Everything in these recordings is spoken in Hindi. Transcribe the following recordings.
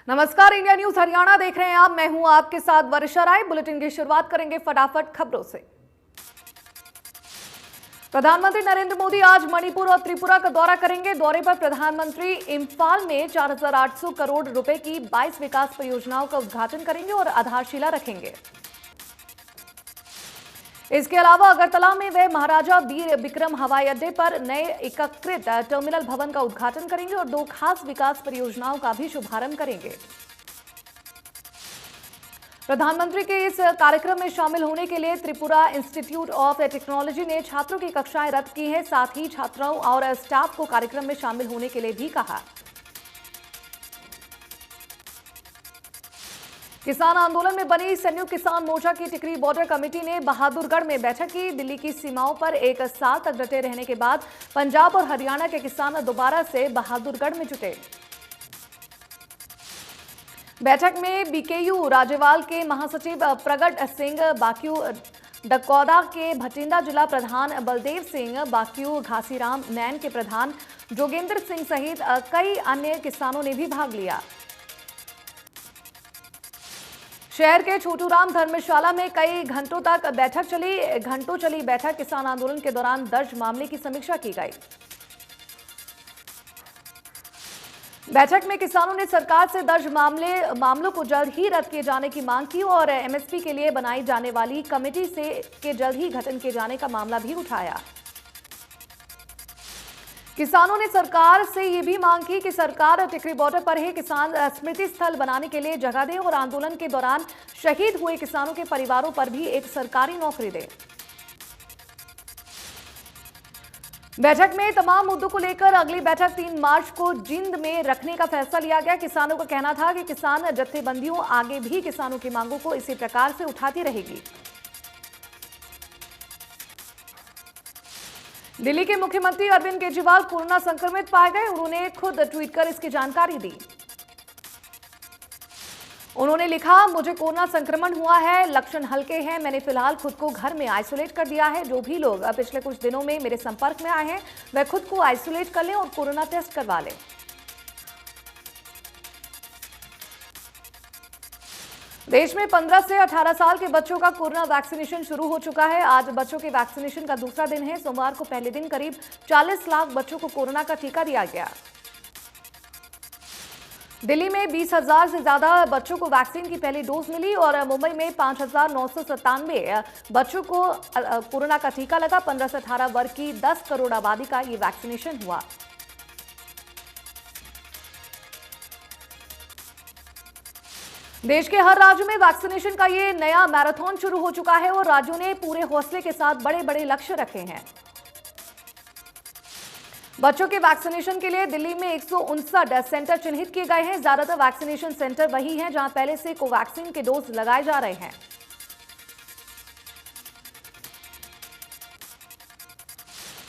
नमस्कार, इंडिया न्यूज हरियाणा देख रहे हैं आप। मैं हूं आपके साथ वर्षा राय। बुलेटिन की शुरुआत करेंगे फटाफट खबरों से। प्रधानमंत्री नरेंद्र मोदी आज मणिपुर और त्रिपुरा का दौरा करेंगे। दौरे पर प्रधानमंत्री इंफाल में 4,800 करोड़ रुपए की 22 विकास परियोजनाओं का उद्घाटन करेंगे और आधारशिला रखेंगे। इसके अलावा अगरतला में वे महाराजा वीर विक्रम हवाई अड्डे पर नए एकीकृत टर्मिनल भवन का उद्घाटन करेंगे और 2 खास विकास परियोजनाओं का भी शुभारंभ करेंगे। प्रधानमंत्री के इस कार्यक्रम में शामिल होने के लिए त्रिपुरा इंस्टीट्यूट ऑफ टेक्नोलॉजी ने छात्रों की कक्षाएं रद्द की हैं। साथ ही छात्राओं और स्टाफ को कार्यक्रम में शामिल होने के लिए भी कहा। किसान आंदोलन में बनी संयुक्त किसान मोर्चा की टिकरी बॉर्डर कमेटी ने बहादुरगढ़ में बैठक की। दिल्ली की सीमाओं पर 1 साल तक डटे रहने के बाद पंजाब और हरियाणा के किसान दोबारा से बहादुरगढ़ में जुटे। बैठक में बीकेयू राज्यपाल के महासचिव प्रगट सिंह, बाक्यू डकौदा के भटिंडा जिला प्रधान बलदेव सिंह, बाक्यू घासीराम नैन के प्रधान जोगेंद्र सिंह सहित कई अन्य किसानों ने भी भाग लिया। शहर के छोटूराम धर्मशाला में कई घंटों तक बैठक चली बैठक किसान आंदोलन के दौरान दर्ज मामले की समीक्षा की गई। बैठक में किसानों ने सरकार से दर्ज मामलों को जल्द ही रद्द किए जाने की मांग की और एमएसपी के लिए बनाई जाने वाली कमेटी के जल्द ही गठन किए जाने का मामला भी उठाया। किसानों ने सरकार से ये भी मांग की कि सरकार टिकरी बॉर्डर पर ही किसान स्मृति स्थल बनाने के लिए जगह दे और आंदोलन के दौरान शहीद हुए किसानों के परिवारों पर भी एक सरकारी नौकरी दे। बैठक में तमाम मुद्दों को लेकर अगली बैठक 3 मार्च को जींद में रखने का फैसला लिया गया। किसानों का कहना था कि किसान जत्थेबंदियों आगे भी किसानों की मांगों को इसी प्रकार से उठाती रहेगी। दिल्ली के मुख्यमंत्री अरविंद केजरीवाल कोरोना संक्रमित पाए गए। उन्होंने खुद ट्वीट कर इसकी जानकारी दी। उन्होंने लिखा, मुझे कोरोना संक्रमण हुआ है, लक्षण हल्के हैं। मैंने फिलहाल खुद को घर में आइसोलेट कर दिया है। जो भी लोग पिछले कुछ दिनों में मेरे संपर्क में आए हैं वह खुद को आइसोलेट कर लें और कोरोना टेस्ट करवा लें। देश में 15 से 18 साल के बच्चों का कोरोना वैक्सीनेशन शुरू हो चुका है। आज बच्चों के वैक्सीनेशन का दूसरा दिन है। सोमवार को पहले दिन करीब 40 लाख बच्चों को कोरोना का टीका दिया गया। दिल्ली में 20,000 से ज्यादा बच्चों को वैक्सीन की पहली डोज मिली और मुंबई में 5,997 बच्चों को कोरोना का टीका लगा। 15 से 18 वर्ग की 10 करोड़ आबादी का ये वैक्सीनेशन हुआ। देश के हर राज्य में वैक्सीनेशन का ये नया मैराथन शुरू हो चुका है और राज्यों ने पूरे हौसले के साथ बड़े बड़े लक्ष्य रखे हैं। बच्चों के वैक्सीनेशन के लिए दिल्ली में 159 सेंटर चिन्हित किए गए हैं। ज्यादातर वैक्सीनेशन सेंटर वही हैं जहां पहले से कोवैक्सीन के डोज लगाए जा रहे हैं।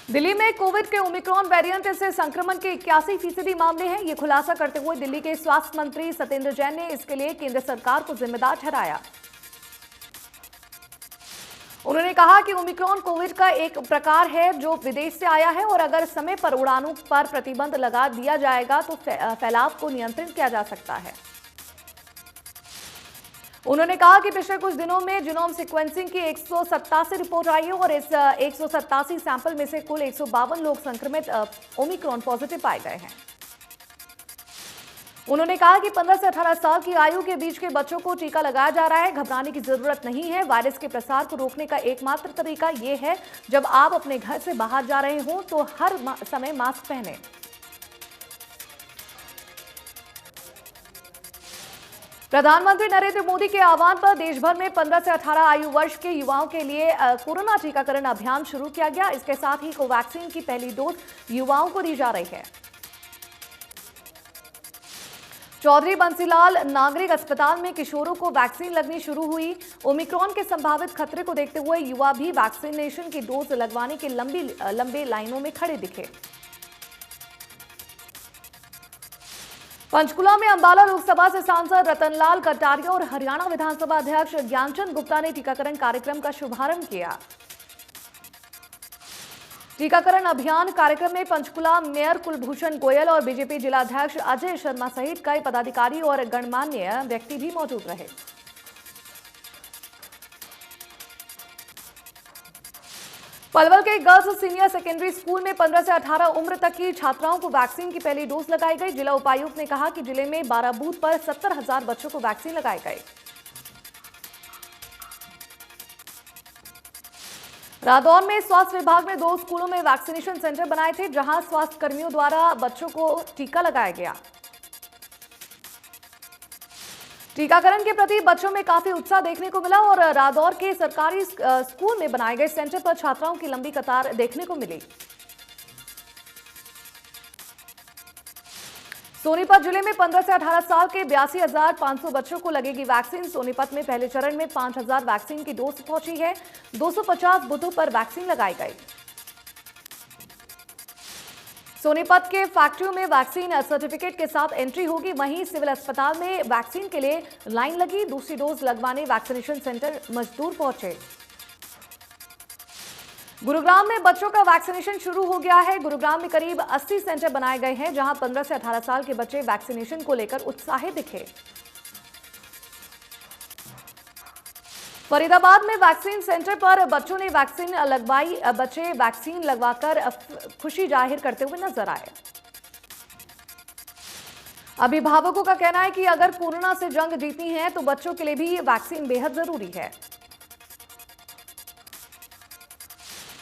दिल्ली में कोविड के ओमिक्रॉन वेरिएंट से संक्रमण के 81% मामले हैं। ये खुलासा करते हुए दिल्ली के स्वास्थ्य मंत्री सत्येंद्र जैन ने इसके लिए केंद्र सरकार को जिम्मेदार ठहराया। उन्होंने कहा कि ओमिक्रॉन कोविड का एक प्रकार है जो विदेश से आया है और अगर समय पर उड़ानों पर प्रतिबंध लगा दिया जाएगा तो फैलाव को नियंत्रित किया जा सकता है। उन्होंने कहा कि पिछले कुछ दिनों में जीनोम सीक्वेंसिंग की 187 रिपोर्ट आई है और इस 187 सैंपल में से कुल 152 लोग संक्रमित ओमिक्रॉन पॉजिटिव पाए गए हैं। उन्होंने कहा कि 15 से 18 साल की आयु के बीच के बच्चों को टीका लगाया जा रहा है। घबराने की जरूरत नहीं है। वायरस के प्रसार को रोकने का एकमात्र तरीका यह है जब आप अपने घर से बाहर जा रहे हों तो हर समय मास्क पहनें। प्रधानमंत्री नरेंद्र मोदी के आह्वान पर देश भर में 15 से 18 आयु वर्ष के युवाओं के लिए कोरोना टीकाकरण अभियान शुरू किया गया। इसके साथ ही कोवैक्सीन की पहली डोज युवाओं को दी जा रही है। चौधरी बंसीलाल नागरिक अस्पताल में किशोरों को वैक्सीन लगनी शुरू हुई। ओमिक्रॉन के संभावित खतरे को देखते हुए युवा भी वैक्सीनेशन की डोज लगवाने के लंबे लाइनों में खड़े दिखे। पंचकुला में अंबाला लोकसभा से सांसद रतनलाल कटारिया और हरियाणा विधानसभा अध्यक्ष ज्ञानचंद गुप्ता ने टीकाकरण कार्यक्रम का शुभारंभ किया। टीकाकरण अभियान कार्यक्रम में पंचकुला मेयर कुलभूषण गोयल और बीजेपी जिलाध्यक्ष अजय शर्मा सहित कई पदाधिकारी और गणमान्य व्यक्ति भी मौजूद रहे। पलवल के गर्ल्स सीनियर सेकेंडरी स्कूल में 15 से 18 उम्र तक की छात्राओं को वैक्सीन की पहली डोज लगाई गई। जिला उपायुक्त ने कहा कि जिले में 12 बूथ पर 70,000 बच्चों को वैक्सीन लगाए गए। रादौर में स्वास्थ्य विभाग ने 2 स्कूलों में वैक्सीनेशन सेंटर बनाए थे, जहां स्वास्थ्य कर्मियों द्वारा बच्चों को टीका लगाया गया। टीकाकरण के प्रति बच्चों में काफी उत्साह देखने को मिला और रादौर के सरकारी स्कूल में बनाए गए सेंटर पर छात्राओं की लंबी कतार देखने को मिली। सोनीपत जिले में 15 से 18 साल के 82,500 बच्चों को लगेगी वैक्सीन। सोनीपत में पहले चरण में 5,000 वैक्सीन की डोज पहुंची है। 250 बूथों पर वैक्सीन लगाई गई। सोनीपत के फैक्ट्रियों में वैक्सीन सर्टिफिकेट के साथ एंट्री होगी। वहीं सिविल अस्पताल में वैक्सीन के लिए लाइन लगी। दूसरी डोज लगवाने वैक्सीनेशन सेंटर मजदूर पहुंचे। गुरुग्राम में बच्चों का वैक्सीनेशन शुरू हो गया है। गुरुग्राम में करीब 80 सेंटर बनाए गए हैं, जहां 15 से 18 साल के बच्चे वैक्सीनेशन को लेकर उत्साहित दिखे। फरीदाबाद में वैक्सीन सेंटर पर बच्चों ने वैक्सीन लगवाई। बच्चे वैक्सीन लगवाकर खुशी जाहिर करते हुए नजर आए। अभिभावकों का कहना है कि अगर कोरोना से जंग जीतनी है तो बच्चों के लिए भी वैक्सीन बेहद जरूरी है।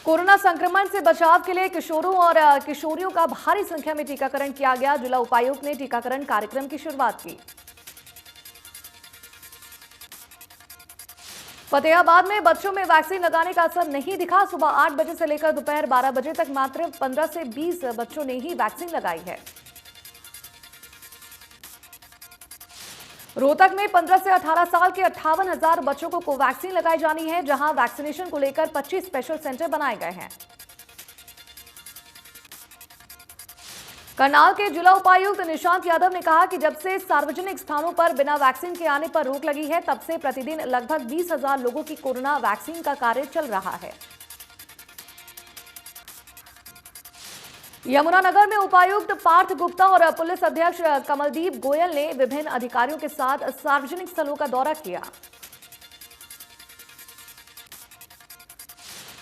कोरोना संक्रमण से बचाव के लिए किशोरों और किशोरियों का भारी संख्या में टीकाकरण किया गया। जिला उपायुक्त ने टीकाकरण कार्यक्रम की शुरुआत की। फतेहाबाद में बच्चों में वैक्सीन लगाने का असर नहीं दिखा। सुबह 8 बजे से लेकर दोपहर 12 बजे तक मात्र 15 से 20 बच्चों ने ही वैक्सीन लगाई है। रोहतक में 15 से 18 साल के 58,000 बच्चों को कोवैक्सीन लगाई जानी है, जहां वैक्सीनेशन को लेकर 25 स्पेशल सेंटर बनाए गए हैं। करनाल के जिला उपायुक्त निशांत यादव ने कहा कि जब से सार्वजनिक स्थानों पर बिना वैक्सीन के आने पर रोक लगी है, तब से प्रतिदिन लगभग 20,000 लोगों की कोरोना वैक्सीन का कार्य चल रहा है। यमुनानगर में उपायुक्त पार्थ गुप्ता और पुलिस अध्यक्ष कमलदीप गोयल ने विभिन्न अधिकारियों के साथ सार्वजनिक स्थलों का दौरा किया।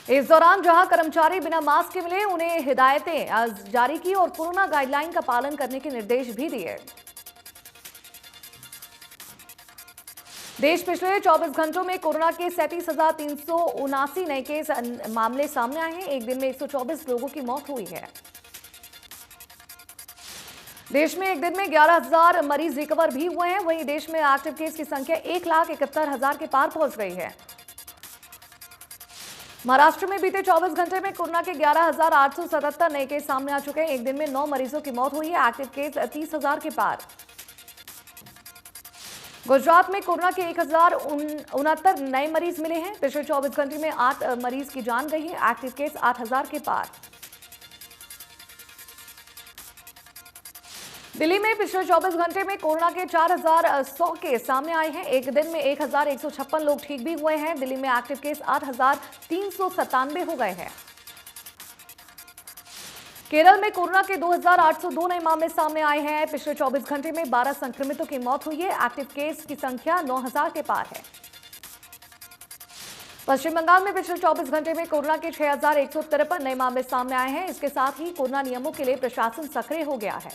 इस दौरान जहां कर्मचारी बिना मास्क के मिले, उन्हें हिदायतें जारी की और कोरोना गाइडलाइन का पालन करने के निर्देश भी दिए। देश पिछले 24 घंटों में कोरोना के 37,379 नए केस मामले सामने आए हैं। एक दिन में 124 लोगों की मौत हुई है। देश में एक दिन में 11,000 मरीज रिकवर भी हुए हैं। वहीं देश में एक्टिव केस की संख्या 1,71,000 के पार पहुंच गई है। महाराष्ट्र में बीते 24 घंटे में कोरोना के 11,877 नए केस सामने आ चुके हैं। एक दिन में 9 मरीजों की मौत हुई है। एक्टिव केस 30,000 के पार। गुजरात में कोरोना के 1,069 नए मरीज मिले हैं। पिछले 24 घंटे में 8 मरीज की जान गई है। एक्टिव केस 8,000 के पार। दिल्ली में पिछले 24 घंटे में कोरोना के 4,100 केस सामने आए हैं। एक दिन में 1,156 लोग ठीक भी हुए हैं। दिल्ली में एक्टिव केस 8,397 हो गए हैं। केरल में कोरोना के 2,802 नए मामले सामने आए हैं। पिछले 24 घंटे में 12 संक्रमितों की मौत हुई है। एक्टिव केस की संख्या 9,000 के पार है। पश्चिम बंगाल में पिछले 24 घंटे में कोरोना के 6,153 नए मामले सामने आए हैं। इसके साथ ही कोरोना नियमों के लिए प्रशासन सक्रिय हो गया है।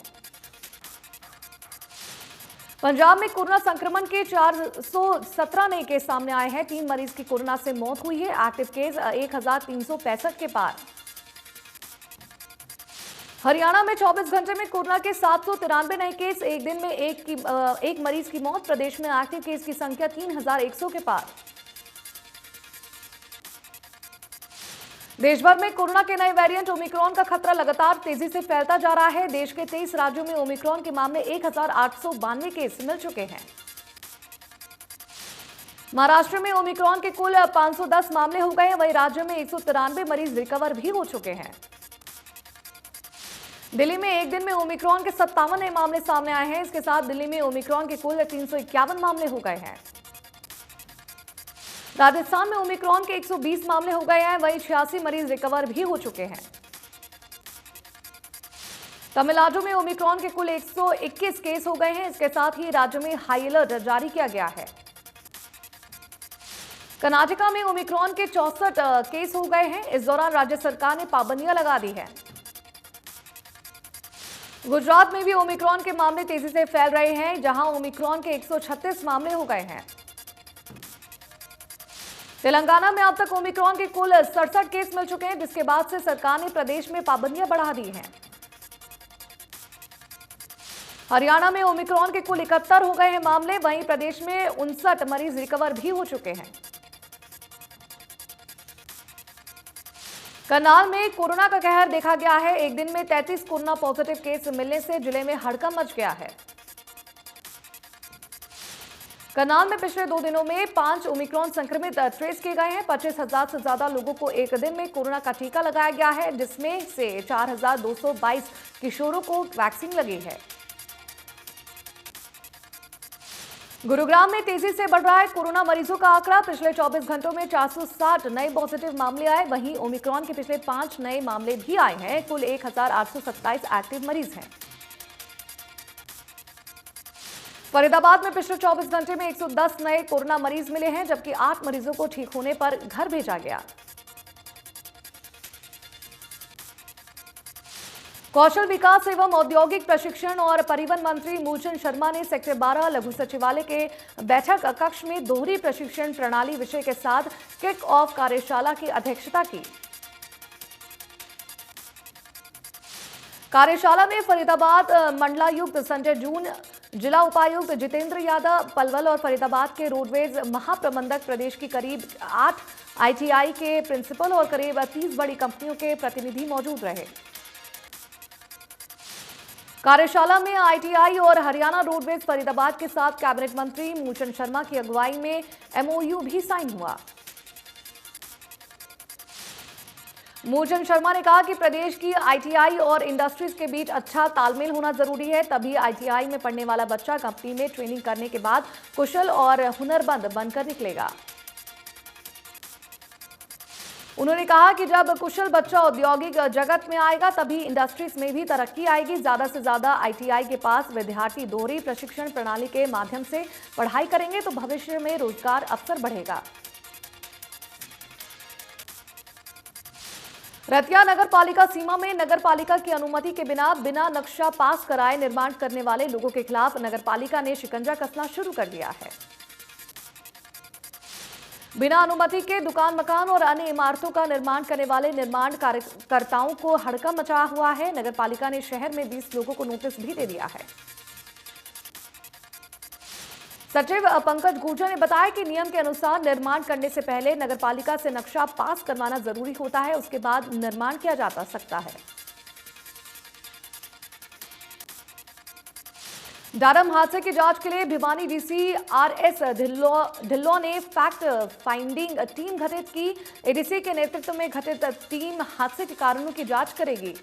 पंजाब में कोरोना संक्रमण के 417 नए केस सामने आए हैं। 3 मरीज की कोरोना से मौत हुई है। एक्टिव केस 1,365 के पार। हरियाणा में 24 घंटे में कोरोना के 793 नए केस। एक दिन में एक मरीज की मौत। प्रदेश में एक्टिव केस की संख्या 3,100 के पार। देश भर में कोरोना के नए वेरिएंट ओमिक्रॉन का खतरा लगातार तेजी से फैलता जा रहा है। देश के 23 राज्यों में ओमिक्रॉन के मामले 1,892 केस मिल चुके हैं। महाराष्ट्र में ओमिक्रॉन के कुल 510 मामले हो गए हैं। वहीं राज्य में 193 मरीज रिकवर भी हो चुके हैं। दिल्ली में एक दिन में ओमिक्रॉन के 57 नए मामले सामने आए हैं। इसके साथ दिल्ली में ओमिक्रॉन के कुल 351 मामले हो गए हैं। राजस्थान में ओमिक्रॉन के 120 मामले हो गए हैं। वहीं 86 मरीज रिकवर भी हो चुके हैं। तमिलनाडु में ओमिक्रॉन के कुल 121 केस हो गए हैं। इसके साथ ही राज्य में हाई अलर्ट जारी किया गया है। कर्नाटका में ओमिक्रॉन के 64 केस हो गए हैं। इस दौरान राज्य सरकार ने पाबंदियां लगा दी है। गुजरात में भी ओमिक्रॉन के मामले तेजी से फैल रहे हैं, जहां ओमिक्रॉन के 136 मामले हो गए हैं। तेलंगाना में अब तक ओमिक्रॉन के कुल 67 केस मिल चुके हैं, जिसके बाद से सरकार ने प्रदेश में पाबंदियां बढ़ा दी हैं। हरियाणा में ओमिक्रॉन के कुल 71 हो गए हैं मामले। वहीं प्रदेश में 59 मरीज रिकवर भी हो चुके हैं। करनाल में कोरोना का कहर देखा गया है। एक दिन में 33 कोरोना पॉजिटिव केस मिलने से जिले में हड़कंप मच गया है। करनाल में पिछले 2 दिनों में 5 ओमिक्रॉन संक्रमित ट्रेस किए गए हैं। 25,000 से ज्यादा लोगों को एक दिन में कोरोना का टीका लगाया गया है, जिसमें से 4,222 किशोरों को वैक्सीन लगी है। गुरुग्राम में तेजी से बढ़ रहा है कोरोना मरीजों का आंकड़ा। पिछले 24 घंटों में 460 नए पॉजिटिव मामले आए। वहीं ओमिक्रॉन के पिछले 5 नए मामले भी आए हैं। कुल 1,827 एक्टिव मरीज हैं। फरीदाबाद में पिछले 24 घंटे में 110 नए कोरोना मरीज मिले हैं, जबकि 8 मरीजों को ठीक होने पर घर भेजा गया। कौशल विकास एवं औद्योगिक प्रशिक्षण और परिवहन मंत्री मूलचंद शर्मा ने सेक्टर 12 लघु सचिवालय के बैठक कक्ष में दोहरी प्रशिक्षण प्रणाली विषय के साथ किक ऑफ कार्यशाला की अध्यक्षता की। कार्यशाला में फरीदाबाद मंडलायुक्त संजय जून, जिला उपायुक्त जितेंद्र यादव, पलवल और फरीदाबाद के रोडवेज महाप्रबंधक, प्रदेश की करीब 8 ITI के प्रिंसिपल और करीब 30 बड़ी कंपनियों के प्रतिनिधि मौजूद रहे। कार्यशाला में ITI और हरियाणा रोडवेज फरीदाबाद के साथ कैबिनेट मंत्री मूलचंद शर्मा की अगुवाई में MOU भी साइन हुआ। मूलचंद शर्मा ने कहा कि प्रदेश की ITI और इंडस्ट्रीज के बीच अच्छा तालमेल होना जरूरी है, तभी ITI में पढ़ने वाला बच्चा कंपनी में ट्रेनिंग करने के बाद कुशल और हुनरमंद बनकर निकलेगा। उन्होंने कहा कि जब कुशल बच्चा औद्योगिक जगत में आएगा, तभी इंडस्ट्रीज में भी तरक्की आएगी। ज्यादा से ज्यादा ITI के पास विद्यार्थी दोहरी प्रशिक्षण प्रणाली के माध्यम से पढ़ाई करेंगे तो भविष्य में रोजगार अवसर बढ़ेगा। रतिया नगर पालिका सीमा में नगर पालिका की अनुमति के बिना नक्शा पास कराए निर्माण करने वाले लोगों के खिलाफ नगर पालिका ने शिकंजा कसना शुरू कर दिया है। बिना अनुमति के दुकान, मकान और अन्य इमारतों का निर्माण करने वाले निर्माण कार्यकर्ताओं को हड़कंप मचा हुआ है। नगर पालिका ने शहर में 20 लोगों को नोटिस भी दे दिया है। सचिव पंकज गुर्जर ने बताया कि नियम के अनुसार निर्माण करने से पहले नगर पालिका से नक्शा पास करवाना जरूरी होता है, उसके बाद निर्माण किया जा सकता है। डारम हादसे की जांच के लिए भिवानी डीसी RS ढिल्लों ने फैक्ट फाइंडिंग टीम गठित की। ADC के नेतृत्व में गठित टीम हादसे के कारणों की जांच करेगी।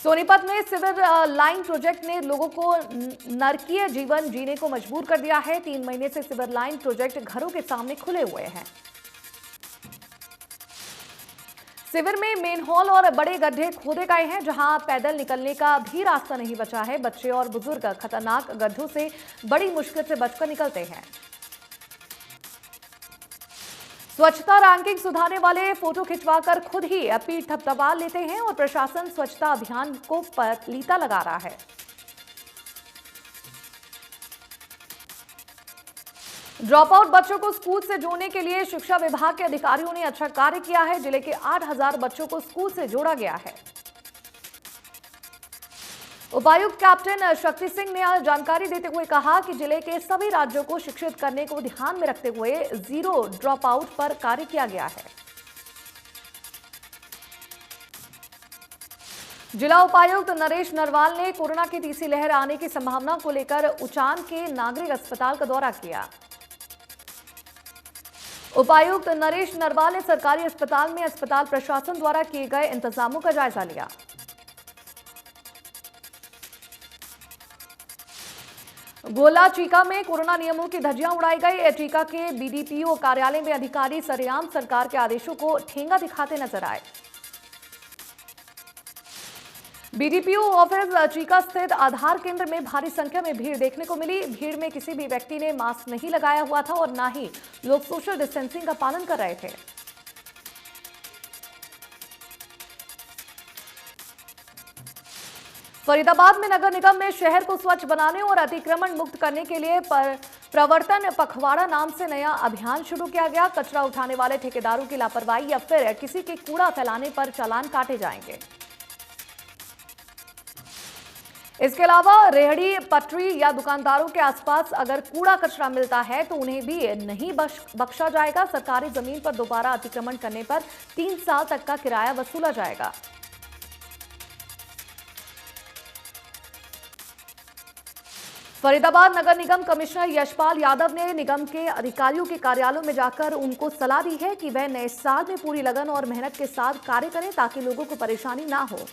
सोनीपत में सिवर लाइन प्रोजेक्ट ने लोगों को नरकीय जीवन जीने को मजबूर कर दिया है। 3 महीने से सिवर लाइन प्रोजेक्ट घरों के सामने खुले हुए हैं। सिवर में मेन हॉल और बड़े गड्ढे खोदे गए हैं, जहां पैदल निकलने का भी रास्ता नहीं बचा है। बच्चे और बुजुर्ग खतरनाक गड्ढों से बड़ी मुश्किल से बचकर निकलते हैं। स्वच्छता रैंकिंग सुधारने वाले फोटो खिंचवाकर खुद ही पीठ थपथपा लेते हैं और प्रशासन स्वच्छता अभियान को पलीता लगा रहा है। ड्रॉप आउट बच्चों को स्कूल से जोड़ने के लिए शिक्षा विभाग के अधिकारियों ने अच्छा कार्य किया है। जिले के 8,000 बच्चों को स्कूल से जोड़ा गया है। उपायुक्त कैप्टन शक्ति सिंह ने आज जानकारी देते हुए कहा कि जिले के सभी राज्यों को शिक्षित करने को ध्यान में रखते हुए 0 ड्रॉप आउट पर कार्य किया गया है। जिला उपायुक्त नरेश नरवाल ने कोरोना की तीसरी लहर आने की संभावना को लेकर उचान के नागरिक अस्पताल का दौरा किया। उपायुक्त नरेश नरवाल ने सरकारी अस्पताल में अस्पताल प्रशासन द्वारा किए गए इंतजामों का जायजा लिया। गोला चीका में कोरोना नियमों की धज्जियां उड़ाई गई। चीका के BDPO कार्यालय में अधिकारी सरेआम सरकार के आदेशों को ठेंगा दिखाते नजर आए। बीडीपीओ ऑफिस चीका स्थित आधार केंद्र में भारी संख्या में भीड़ देखने को मिली। भीड़ में किसी भी व्यक्ति ने मास्क नहीं लगाया हुआ था और ना ही लोग सोशल डिस्टेंसिंग का पालन कर रहे थे। फरीदाबाद में नगर निगम में शहर को स्वच्छ बनाने और अतिक्रमण मुक्त करने के लिए प्रवर्तन पखवाड़ा नाम से नया अभियान शुरू किया गया। कचरा उठाने वाले ठेकेदारों की लापरवाही या फिर किसी के कूड़ा फैलाने पर चालान काटे जाएंगे। इसके अलावा रेहड़ी पटरी या दुकानदारों के आसपास अगर कूड़ा कचरा मिलता है तो उन्हें भी नहीं बख्शा जाएगा। सरकारी जमीन पर दोबारा अतिक्रमण करने पर 3 साल तक का किराया वसूला जाएगा। फरीदाबाद नगर निगम कमिश्नर यशपाल यादव ने निगम के अधिकारियों के कार्यालयों में जाकर उनको सलाह दी है कि वह नए साल में पूरी लगन और मेहनत के साथ कार्य करें ताकि लोगों को परेशानी ना हो।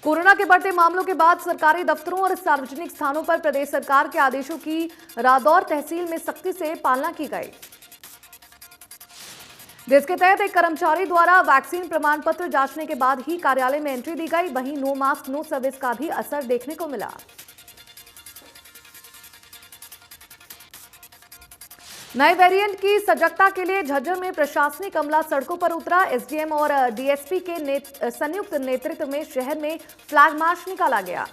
कोरोना के बढ़ते मामलों के बाद सरकारी दफ्तरों और सार्वजनिक स्थानों पर प्रदेश सरकार के आदेशों की रादौर तहसील में सख्ती से पालना की गई, जिसके तहत एक कर्मचारी द्वारा वैक्सीन प्रमाण पत्र जांचने के बाद ही कार्यालय में एंट्री दी गई। वहीं नो मास्क नो सर्विस का भी असर देखने को मिला। नए वेरिएंट की सजगता के लिए झज्जर में प्रशासनिक अमला सड़कों पर उतरा। एसडीएम और डीएसपी के संयुक्त नेतृत्व में शहर में फ्लैग मार्च निकाला गया।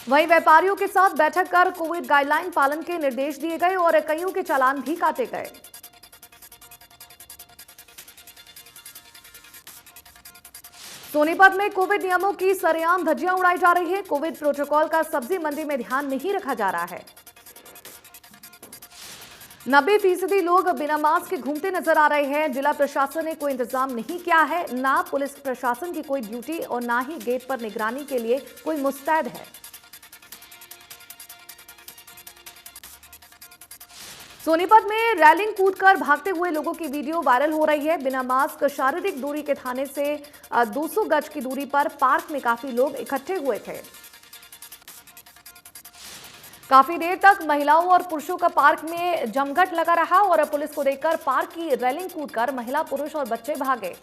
वहीं व्यापारियों के साथ बैठक कर कोविड गाइडलाइन पालन के निर्देश दिए गए और कईयों के चालान भी काटे गए। सोनीपत में कोविड नियमों की सरेआम धज्जियां उड़ाई जा रही है। कोविड प्रोटोकॉल का सब्जी मंडी में ध्यान नहीं रखा जा रहा है। 90% लोग बिना मास्क के घूमते नजर आ रहे हैं। जिला प्रशासन ने कोई इंतजाम नहीं किया है, ना पुलिस प्रशासन की कोई ड्यूटी और ना ही गेट पर निगरानी के लिए कोई मुस्तैद है। सोनीपत में रैलिंग कूदकर भागते हुए लोगों की वीडियो वायरल हो रही है। बिना मास्क शारीरिक दूरी के थाने से 200 गज की दूरी पर पार्क में काफी लोग इकट्ठे हुए थे। काफी देर तक महिलाओं और पुरुषों का पार्क में जमघट लगा रहा और पुलिस को देखकर पार्क की रेलिंग कूदकर महिला, पुरुष और बच्चे भागे।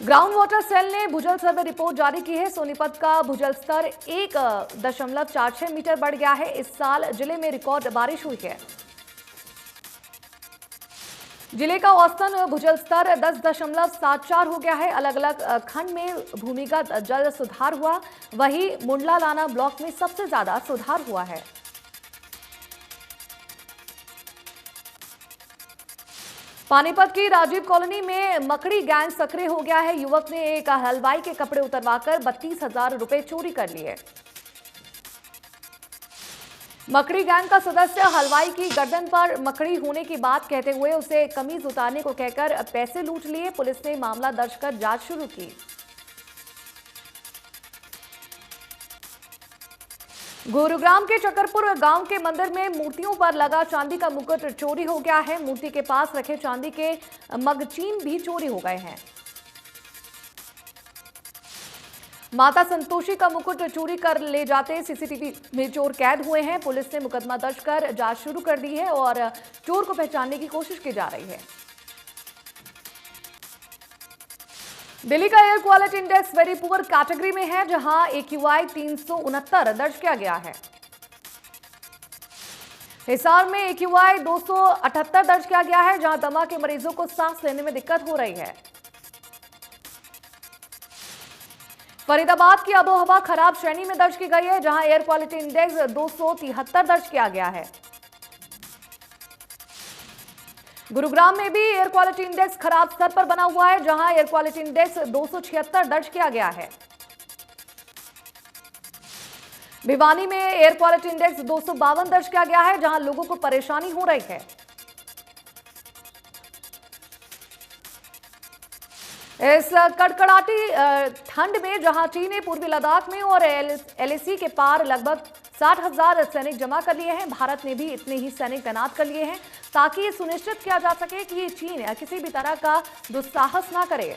ग्राउंड वाटर सेल ने भूजल सर्वे रिपोर्ट जारी की है। सोनीपत का भूजल स्तर 1.46 मीटर बढ़ गया है। इस साल जिले में रिकॉर्ड बारिश हुई है। जिले का औसतन भूजल स्तर 10.74 हो गया है। अलग अलग खंड में भूमिगत जल सुधार हुआ, वहीं मुंडला लाना ब्लॉक में सबसे ज्यादा सुधार हुआ है। पानीपत की राजीव कॉलोनी में मकड़ी गैंग सक्रिय हो गया है। युवक ने एक हलवाई के कपड़े उतरवाकर 32,000 रुपए चोरी कर लिए। मकड़ी गैंग का सदस्य हलवाई की गर्दन पर मकड़ी होने की बात कहते हुए उसे कमीज उतारने को कहकर पैसे लूट लिए। पुलिस ने मामला दर्ज कर जांच शुरू की। गुरुग्राम के चकरपुर गांव के मंदिर में मूर्तियों पर लगा चांदी का मुकुट चोरी हो गया है। मूर्ति के पास रखे चांदी के मगचीन भी चोरी हो गए हैं। माता संतोषी का मुकुट चोरी कर ले जाते सीसीटीवी में चोर कैद हुए हैं। पुलिस ने मुकदमा दर्ज कर जांच शुरू कर दी है और चोर को पहचानने की कोशिश की जा रही है। दिल्ली का air quality index very poor category में है, जहां AQI 369 दर्ज किया गया है। हिसार में AQI 278 दर्ज किया गया है, जहां दमा के मरीजों को सांस लेने में दिक्कत हो रही है। फरीदाबाद की आबोहवा खराब श्रेणी में दर्ज की गई है, जहां एयर क्वालिटी इंडेक्स 273 दर्ज किया गया है। गुरुग्राम में भी एयर क्वालिटी इंडेक्स खराब स्तर पर बना हुआ है, जहां एयर क्वालिटी इंडेक्स 276 दर्ज किया गया है। भिवानी में एयर क्वालिटी इंडेक्स 252 दर्ज किया गया है, जहां लोगों को परेशानी हो रही है। इस कड़कड़ाती ठंड में जहां चीन ने पूर्वी लद्दाख में और LAC के पार लगभग 60,000 सैनिक जमा कर लिए हैं, भारत ने भी इतने ही सैनिक तैनात कर लिए हैं ताकि ये सुनिश्चित किया जा सके कि ये चीन किसी भी तरह का दुस्साहस ना करे।